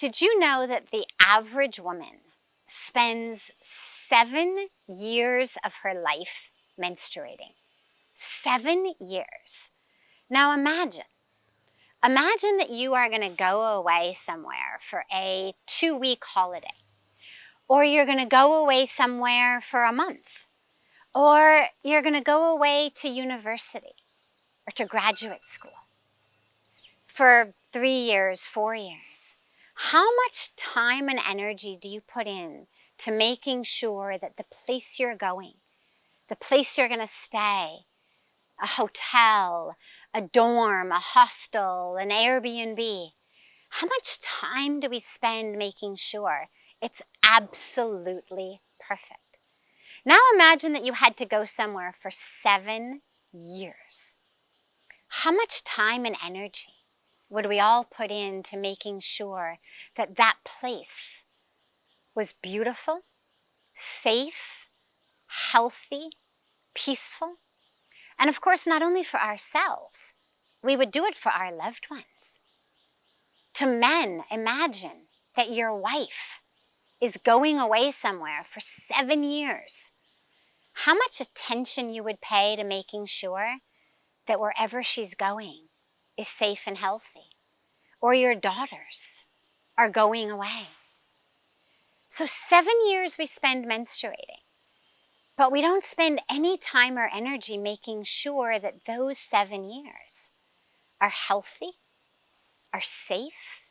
Did you know that the average woman spends 7 years of her life menstruating? 7 years. Now imagine that you are going to go away somewhere for a 2-week holiday, or you're going to go away somewhere for a month, or you're going to go away to university or to graduate school for 3 years, 4 years. How much time and energy do you put in to making sure that the place you're going, the place you're going to stay, a hotel, a dorm, a hostel, an Airbnb, how much time do we spend making sure it's absolutely perfect? Now imagine that you had to go somewhere for 7 years. How much time and energy would we all put into making sure that that place was beautiful, safe, healthy, peaceful? And of course, not only for ourselves, we would do it for our loved ones. To men, imagine that your wife is going away somewhere for 7 years. How much attention you would pay to making sure that wherever she's going is safe and healthy, or your daughters are going away. So 7 years we spend menstruating, but we don't spend any time or energy making sure that those 7 years are healthy, are safe,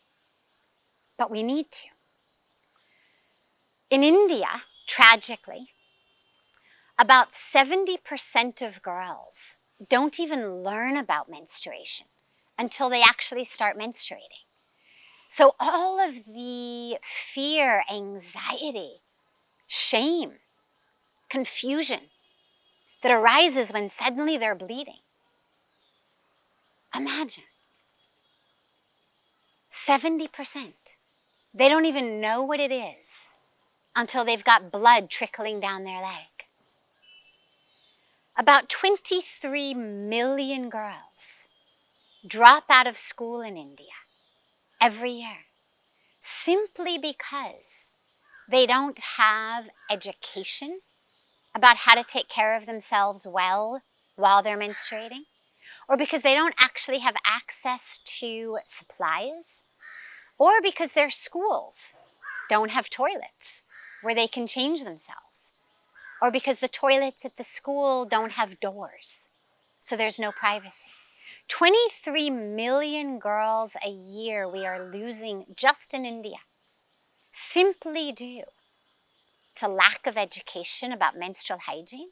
but we need to. In India, tragically, about 70% of girls don't even learn about menstruation until they actually start menstruating. So all of the fear, anxiety, shame, confusion that arises when suddenly they're bleeding. Imagine, 70%. They don't even know what it is until they've got blood trickling down their leg. About 23 million girls drop out of school in India every year simply because they don't have education about how to take care of themselves well while they're menstruating, or because they don't actually have access to supplies, or because their schools don't have toilets where they can change themselves, or because the toilets at the school don't have doors, so there's no privacy. 23 million girls a year we are losing just in India, simply due to lack of education about menstrual hygiene.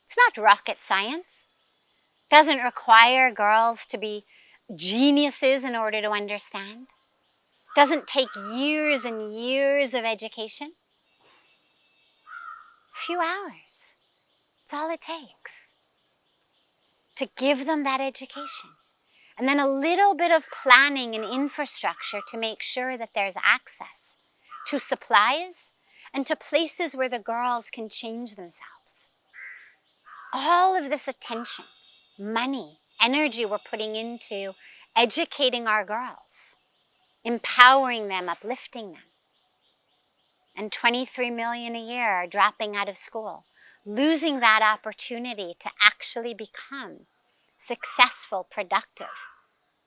It's not rocket science. It doesn't require girls to be geniuses in order to understand. It doesn't take years and years of education. A few hours. It's all it takes to give them that education. And then a little bit of planning and infrastructure to make sure that there's access to supplies and to places where the girls can change themselves. All of this attention, money, energy we're putting into educating our girls, empowering them, uplifting them. And 23 million a year are dropping out of school, losing that opportunity to actually become successful, productive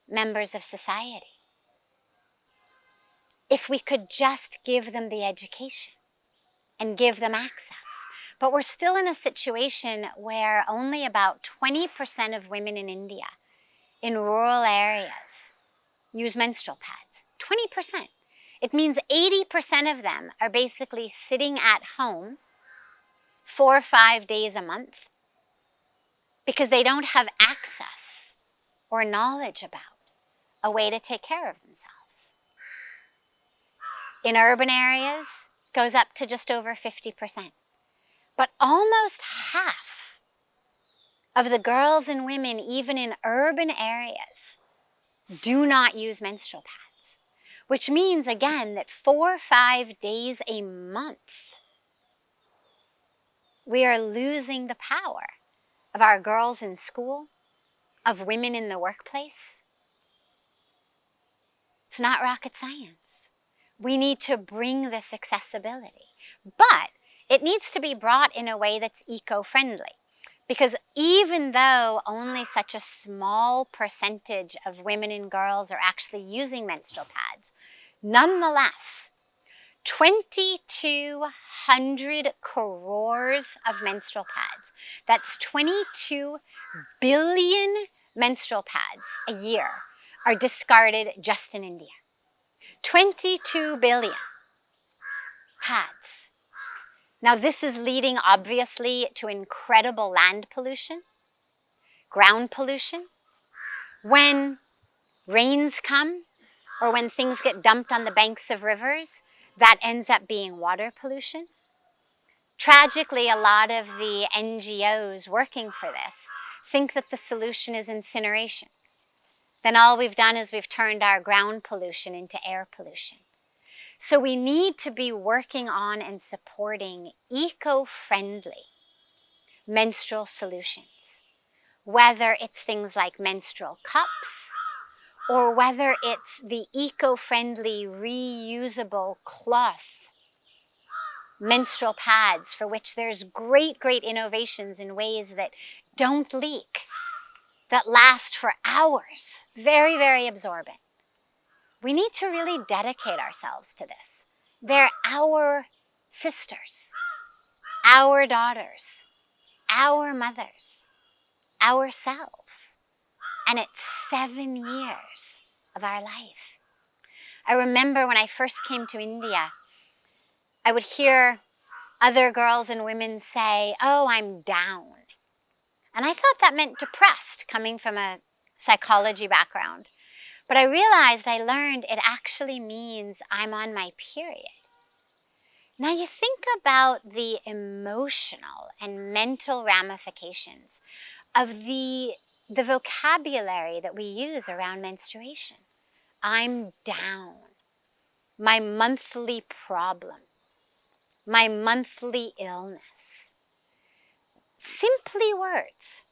members of society. If we could just give them the education and give them access. But we're still in a situation where only about 20% of women in India in rural areas use menstrual pads. 20%. It means 80% of them are basically sitting at home 4 or 5 days a month because they don't have access or knowledge about a way to take care of themselves. In urban areas, it goes up to just over 50%. But almost half of the girls and women, even in urban areas, do not use menstrual pads, which means, again, that 4 or 5 days a month, we are losing the power of our girls in school, of women in the workplace. It's not rocket science. We need to bring this accessibility. But it needs to be brought in a way that's eco-friendly. Because even though only such a small percentage of women and girls are actually using menstrual pads, nonetheless, 2,200 crores of menstrual pads, that's 22 billion menstrual pads a year, are discarded just in India. 22 billion pads. Now, this is leading, obviously, to incredible land pollution, ground pollution. When rains come, or when things get dumped on the banks of rivers, that ends up being water pollution. Tragically, a lot of the NGOs working for this think that the solution is incineration. Then all we've done is we've turned our ground pollution into air pollution. So we need to be working on and supporting eco-friendly menstrual solutions, whether it's things like menstrual cups, or whether it's the eco-friendly reusable cloth menstrual pads, for which there's great innovations in ways that don't leak, that last for hours, very absorbent. We need to really dedicate ourselves to this. They're our sisters, our daughters, our mothers, ourselves. And it's 7 years of our life. I remember when I first came to India, I would hear other girls and women say, "Oh, I'm down." And I thought that meant depressed, coming from a psychology background. But I realized, I learned, it actually means I'm on my period. Now you think about the emotional and mental ramifications of the vocabulary that we use around menstruation. I'm down. My monthly problem. My monthly illness. Simply words,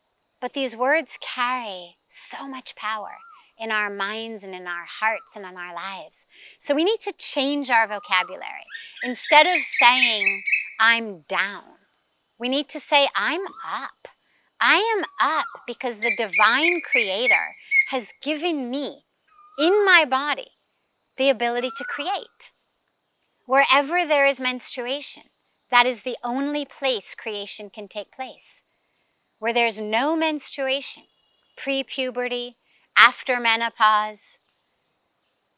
but these words carry so much power in our minds and in our hearts and in our lives. So we need to change our vocabulary. Instead of saying, I'm down, we need to say, I'm up. I am up because the divine creator has given me, in my body, the ability to create. Wherever there is menstruation, that is the only place creation can take place. Where there's no menstruation, pre-puberty, after menopause,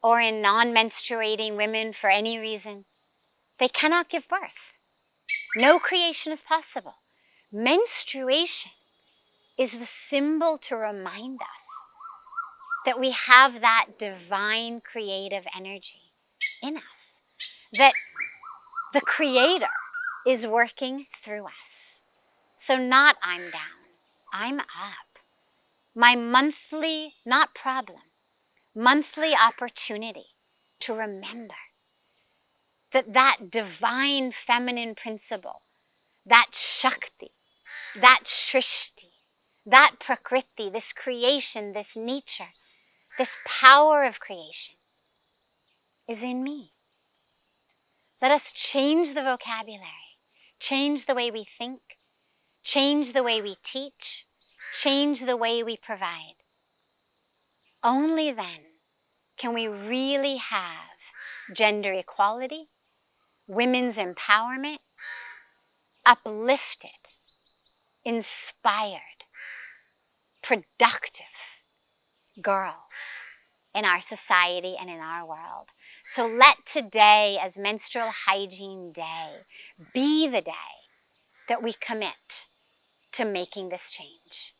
or in non-menstruating women for any reason, they cannot give birth. No creation is possible. Menstruation is the symbol to remind us that we have that divine creative energy in us, that the Creator is working through us. So not I'm down, I'm up. My monthly, not problem, monthly opportunity to remember that that divine feminine principle, that Shakti, that Shrishti, that Prakriti, this creation, this nature, this power of creation is in me. Let us change the vocabulary, change the way we think, change the way we teach, change the way we provide. Only then can we really have gender equality, women's empowerment, uplifted, inspired, productive girls in our society and in our world. So let today, as Menstrual Hygiene Day, be the day that we commit to making this change.